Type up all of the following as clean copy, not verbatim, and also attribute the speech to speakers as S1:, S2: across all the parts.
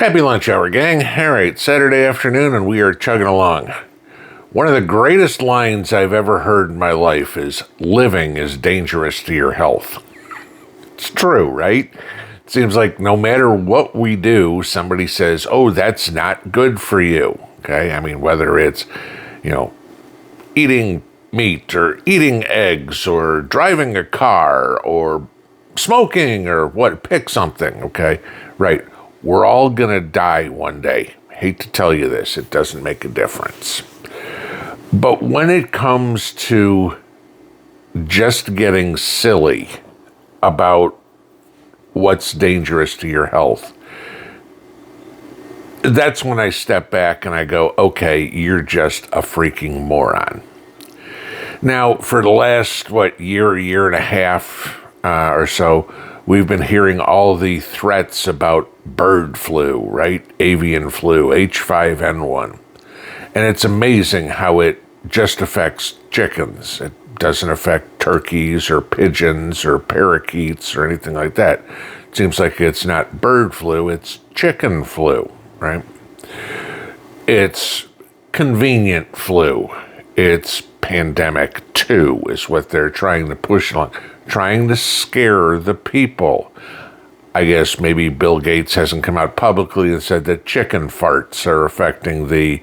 S1: Happy lunch hour, gang. All right, Saturday afternoon, and we are chugging along. One of the greatest lines I've ever heard in my life is, living is dangerous to your health. It's true, right? It seems like no matter what we do, somebody says, oh, that's not good for you. Okay, I mean, whether it's, eating meat or eating eggs or driving a car or smoking or what, pick something, okay? Right. We're all going to die one day. Hate to tell you this, it doesn't make a difference. But when it comes to just getting silly about what's dangerous to your health, that's when I step back and I go, okay, you're just a freaking moron. Now, for the last, year and a half or so, we've been hearing all the threats about bird flu, right? Avian flu, H5N1. And it's amazing how it just affects chickens. It doesn't affect turkeys or pigeons or parakeets or anything like that. It seems like it's not bird flu, it's chicken flu, right? It's convenient flu. It's pandemic 2 is what they're trying to push along, trying to scare the people. I guess maybe Bill Gates hasn't come out publicly and said that chicken farts are affecting the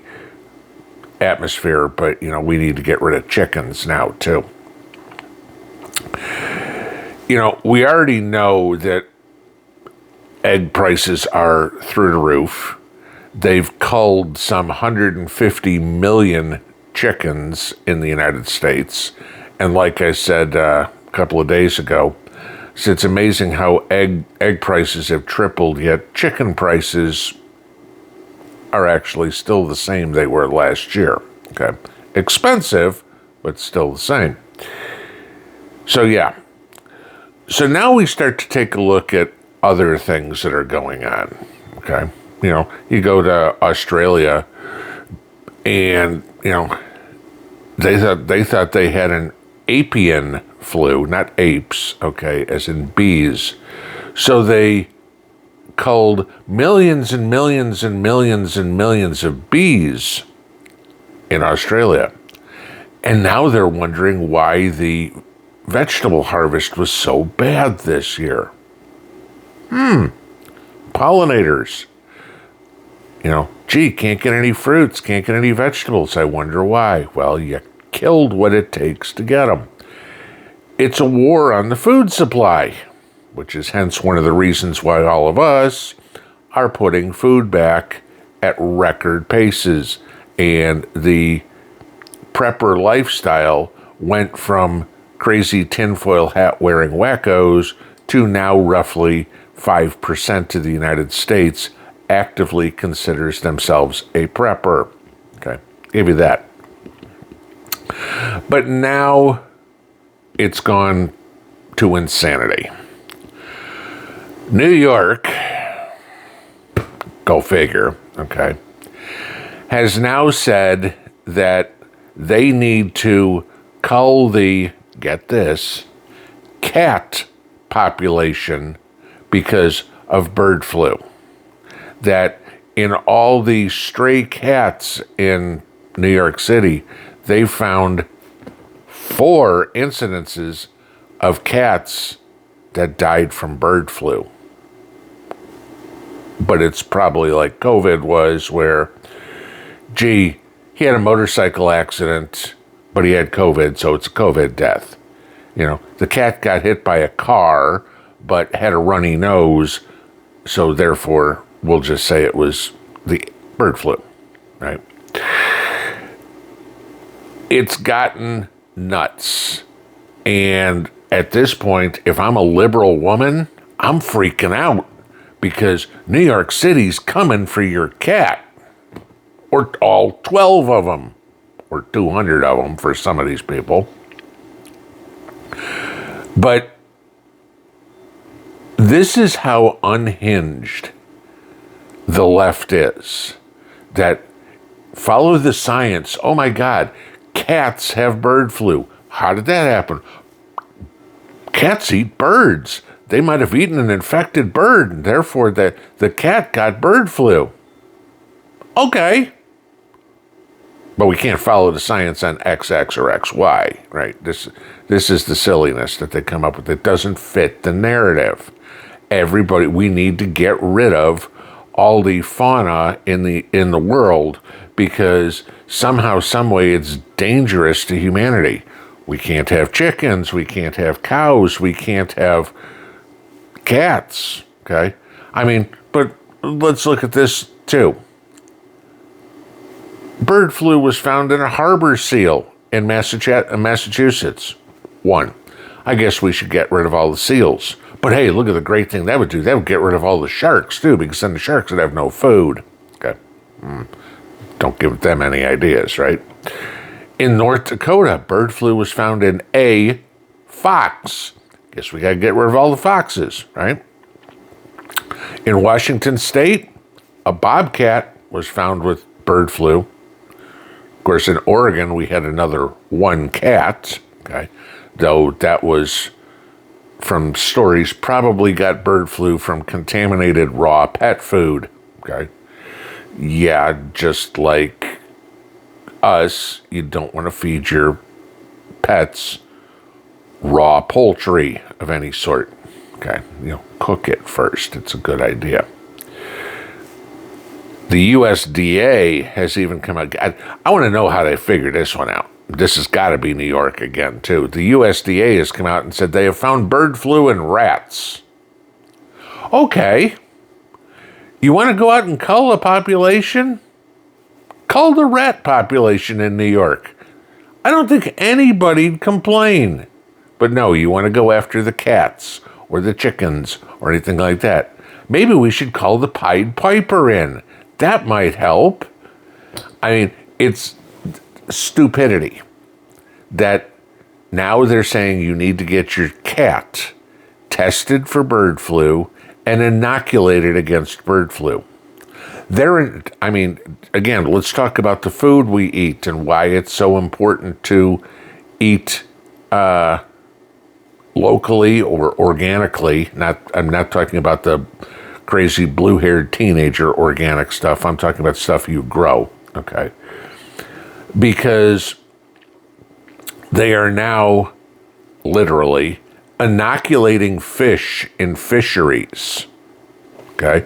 S1: atmosphere, but, we need to get rid of chickens now, too. We already know that egg prices are through the roof. They've culled some 150 million chickens in the United States. And like I said a couple of days ago, it's amazing how egg prices have tripled, yet chicken prices are actually still the same they were last year. Okay, expensive, but still the same. So yeah. So now we start to take a look at other things that are going on. Okay, you go to Australia, and they thought they had an apian flu, not apes, okay, as in bees. So they culled millions and millions and millions and millions of bees in Australia. And now they're wondering why the vegetable harvest was so bad this year. Pollinators. Can't get any fruits, can't get any vegetables. I wonder why. Well, you killed what it takes to get them. It's a war on the food supply, which is hence one of the reasons why all of us are putting food back at record paces. And the prepper lifestyle went from crazy tinfoil hat wearing wackos to now roughly 5% of the United States actively considers themselves a prepper. Okay, give you that. But now it's gone to insanity. New York, go figure, okay, has now said that they need to cull the, get this, cat population because of bird flu. That in all the stray cats in New York City, they found 4 incidences of cats that died from bird flu. But it's probably like COVID was, where, he had a motorcycle accident, but he had COVID, so it's a COVID death. The cat got hit by a car, but had a runny nose, so therefore we'll just say it was the bird flu, right? It's gotten nuts. And at this point, if I'm a liberal woman, I'm freaking out because New York City's coming for your cat. Or all 12 of them. Or 200 of them for some of these people. But this is how unhinged the left is. That follow the science. Oh my God, cats have bird flu. How did that happen? Cats eat birds. they might have eaten an infected bird, and therefore the cat got bird flu. Okay. But we can't follow the science on XX or XY, right? This is the silliness that they come up with. It doesn't fit the narrative. We need to get rid of all the fauna in the world because somehow, some way, it's dangerous to humanity. We can't have chickens. We can't have cows. We can't have cats. Okay, I mean, but let's look at this too. Bird flu was found in a harbor seal in Massachusetts. One, I guess we should get rid of all the seals. But hey, look at the great thing that would do. That would get rid of all the sharks too, because then the sharks would have no food. Okay, don't give them any ideas, right? In North Dakota, bird flu was found in a fox. Guess we got to get rid of all the foxes, right? In Washington State, a bobcat was found with bird flu. Of course, in Oregon, we had another one cat, okay? Though that was, from stories, probably got bird flu from contaminated raw pet food, okay? Yeah, just like us, you don't want to feed your pets raw poultry of any sort, okay? Cook it first. It's a good idea. The USDA has even come out. I want to know how they figured this one out. This has got to be New York again, too. The USDA has come out and said they have found bird flu in rats. Okay. You want to go out and cull a population? Cull the rat population in New York. I don't think anybody'd complain. But no, you want to go after the cats or the chickens or anything like that. Maybe we should call the Pied Piper in. That might help. I mean, it's stupidity that now they're saying you need to get your cat tested for bird flu and inoculated against bird flu. Again, let's talk about the food we eat and why it's so important to eat locally or organically. I'm not talking about the crazy blue-haired teenager organic stuff. I'm talking about stuff you grow, okay? Because they are now literally inoculating fish in fisheries, okay?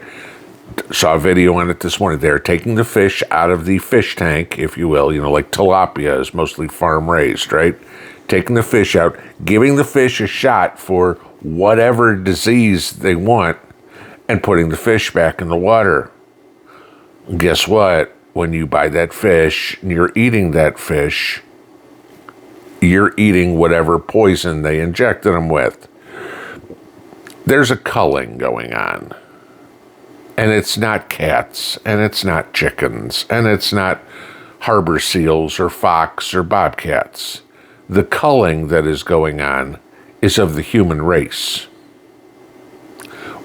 S1: Saw a video on it this morning. They're taking the fish out of the fish tank, if you will, like tilapia is mostly farm-raised, right? Taking the fish out, giving the fish a shot for whatever disease they want, and putting the fish back in the water. Guess what? When you buy that fish and you're eating that fish, you're eating whatever poison they injected them with. There's a culling going on. And it's not cats, and it's not chickens, and it's not harbor seals or fox or bobcats. The culling that is going on is of the human race.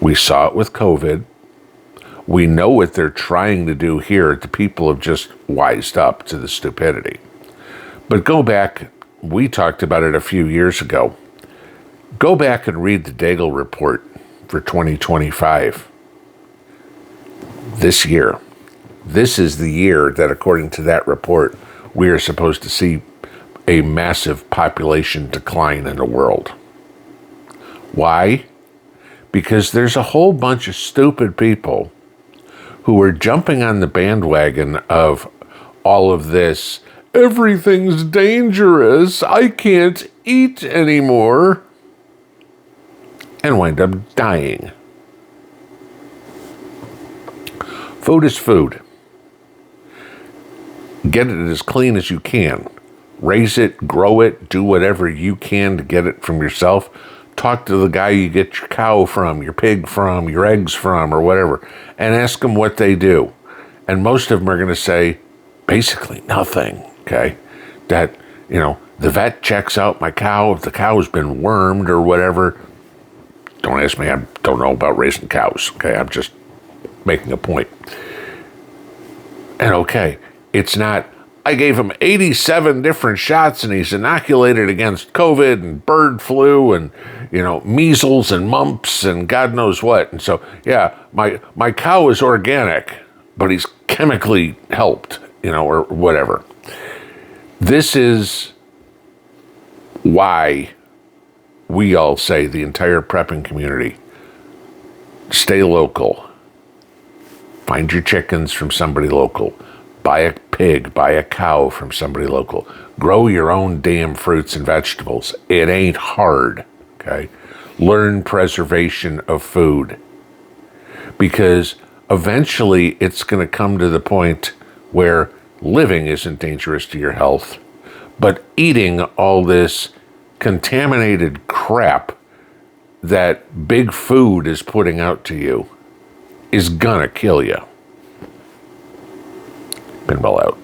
S1: We saw it with COVID. We know what they're trying to do here. The people have just wised up to the stupidity. But go back, we talked about it a few years ago. Go back and read the Daigle report for 2025. This year. This is the year that, according to that report, we are supposed to see a massive population decline in the world. Why? Because there's a whole bunch of stupid people who are jumping on the bandwagon of all of this. Everything's dangerous. I can't eat anymore. And wind up dying. Food is food. Get it as clean as you can. Raise it, grow it, do whatever you can to get it from yourself. Talk to the guy you get your cow from, your pig from, your eggs from, or whatever, and ask them what they do. And most of them are going to say, basically nothing, okay? That, the vet checks out my cow. If the cow has been wormed or whatever, don't ask me. I don't know about raising cows, okay? I'm just making a point. And okay, it's not, I gave him 87 different shots and he's inoculated against COVID and bird flu and, measles and mumps and God knows what. And so, yeah, my cow is organic, but he's chemically helped, or whatever. This is why we all say, the entire prepping community, stay local. Find your chickens from somebody local. Buy a pig, buy a cow from somebody local. Grow your own damn fruits and vegetables. It ain't hard, okay? Learn preservation of food. Because eventually it's going to come to the point where living isn't dangerous to your health, but eating all this contaminated crap that big food is putting out to you is gonna kill you. Pinball out.